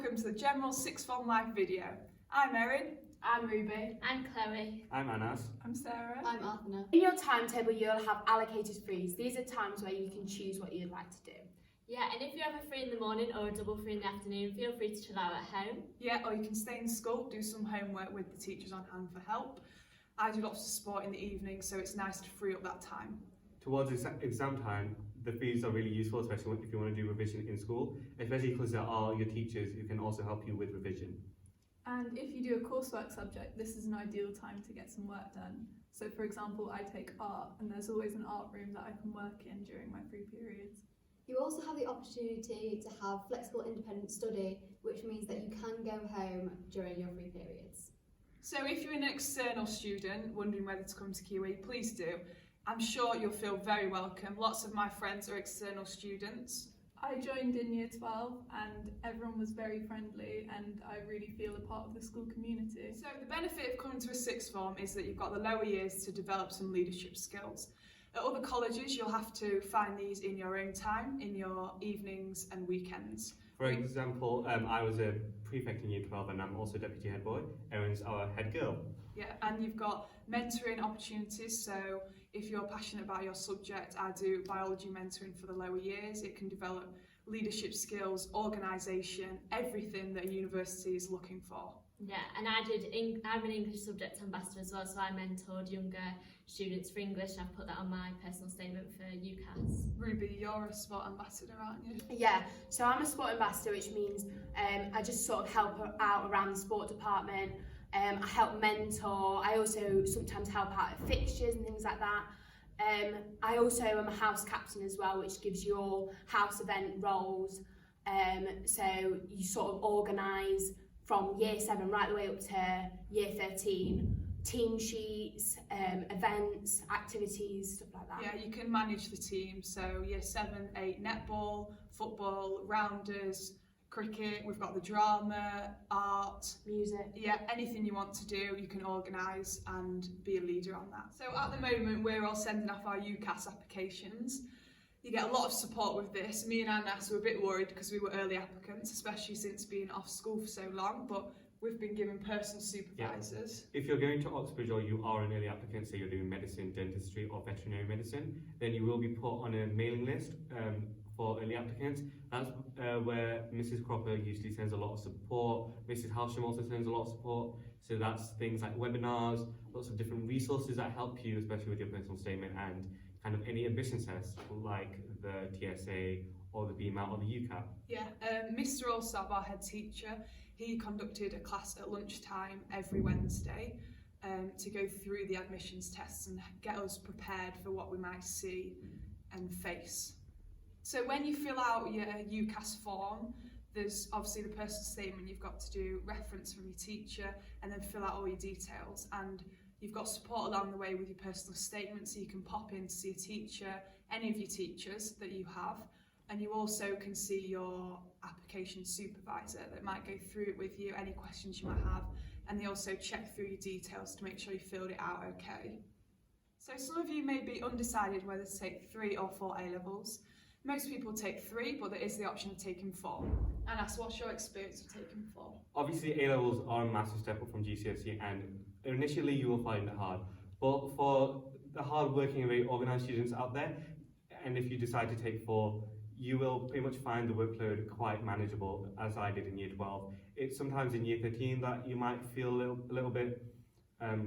welcome to the General Sixth Form Live video. I'm Erin. I'm Ruby. I'm Chloe. I'm Anas. I'm Sarah. I'm Athena. In your timetable, you'll have allocated frees. These are times where you can choose what you'd like to do. Yeah, and if you have a free in the morning or a double free in the afternoon, feel free to chill out at home. Yeah, or you can stay in school, do some homework with the teachers on hand for help. I do lots of sport in the evening, so it's nice to free up that time. Towards exam time, the fees are really useful, especially if you want to do revision in school, especially because there are your teachers who can also help you with revision. And if you do a coursework subject, this is an ideal time to get some work done. So for example, I take art, and there's always an art room that I can work in during my free periods. You also have the opportunity to have flexible independent study, which means that you can go home during your free periods. So if you're an external student wondering whether to come to QE, please do. I'm sure you'll feel very welcome. Lots of my friends are external students. I joined in year 12 and everyone was very friendly and I really feel a part of the school community. So the benefit of coming to a sixth form is that you've got the lower years to develop some leadership skills. At other colleges, you'll have to find these in your own time, in your evenings and weekends. For example, I was a prefect in year 12 and I'm also deputy head boy. Erin's our head girl. Yeah, and you've got mentoring opportunities, so if you're passionate about your subject, I do biology mentoring for the lower years. It can develop leadership skills, organisation, everything that a university is looking for. Yeah, and I'm an English subject ambassador as well, so I mentored younger students for English. I've put that on my personal statement for UCAS. Ruby, you're a sport ambassador, aren't you? Yeah, so I'm a sport ambassador, which means I just sort of help out around the sport department. I help mentor. I also sometimes help out at fixtures and things like that. I also am a house captain as well, which gives you all house event roles. So you sort of organise from year 7 right the way up to year 13, team sheets, events, activities, stuff like that. Yeah, you can manage the team. So year 7, 8, netball, football, rounders, cricket, we've got the drama, art, music. Yeah, anything you want to do, you can organise and be a leader on that. So at the moment, we're all sending off our UCAS applications. You get a lot of support with this. Me and Anas were a bit worried because we were early applicants, especially since being off school for so long, but we've been given personal supervisors. Yeah. If you're going to Oxbridge or you are an early applicant, say you're doing medicine, dentistry or veterinary medicine, then you will be put on a mailing list for early applicants. That's where Mrs. Cropper usually sends a lot of support. Mrs. Halsham also sends a lot of support. So that's things like webinars, lots of different resources that help you, especially with your personal statement and kind of any ambition tests like the TSA or the BMAT or the UCAS. Yeah, Mr. Allsop, our head teacher, he conducted a class at lunchtime every Wednesday to go through the admissions tests and get us prepared for what we might see and face. So when you fill out your UCAS form, there's obviously the personal statement you've got to do, reference from your teacher, and then fill out all your details. And you've got support along the way with your personal statement, so you can pop in to see a teacher, any of your teachers that you have, and you also can see your application supervisor that might go through it with you, any questions you might have, and they also check through your details to make sure you filled it out okay. So some of you may be undecided whether to take 3 or 4 A-levels. Most people take 3, but there is the option of taking 4. Anas, what's your experience of taking 4? Obviously, A-levels are a massive step up from GCSE, and initially you will find it hard. But for the hard-working and very organised students out there, and if you decide to take 4, you will pretty much find the workload quite manageable, as I did in year 12. It's sometimes in year 13 that you might feel a little bit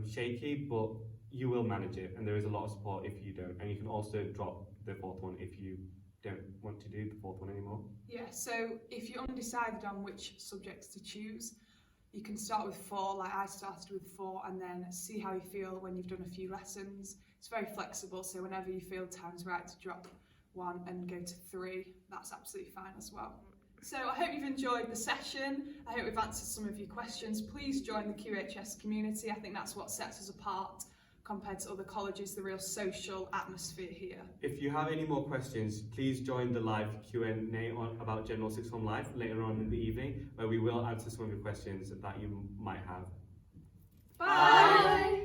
shaky, but you will manage it, and there is a lot of support if you don't. And you can also drop the 4th one if you don't want to do the 4th one anymore. Yeah, so if you're undecided on which subjects to choose, you can start with 4, like I started with 4, and then see how you feel when you've done a few lessons. It's very flexible, so whenever you feel time's right to drop 1 and go to 3, that's absolutely fine as well. So I hope you've enjoyed the session. I hope we've answered some of your questions. Please join the QEHS community. I think that's what sets us apart compared to other colleges, the real social atmosphere here. If you have any more questions, please join the live Q&A about General Sixth Form Life later on in the evening, where we will answer some of your questions that you might have. Bye!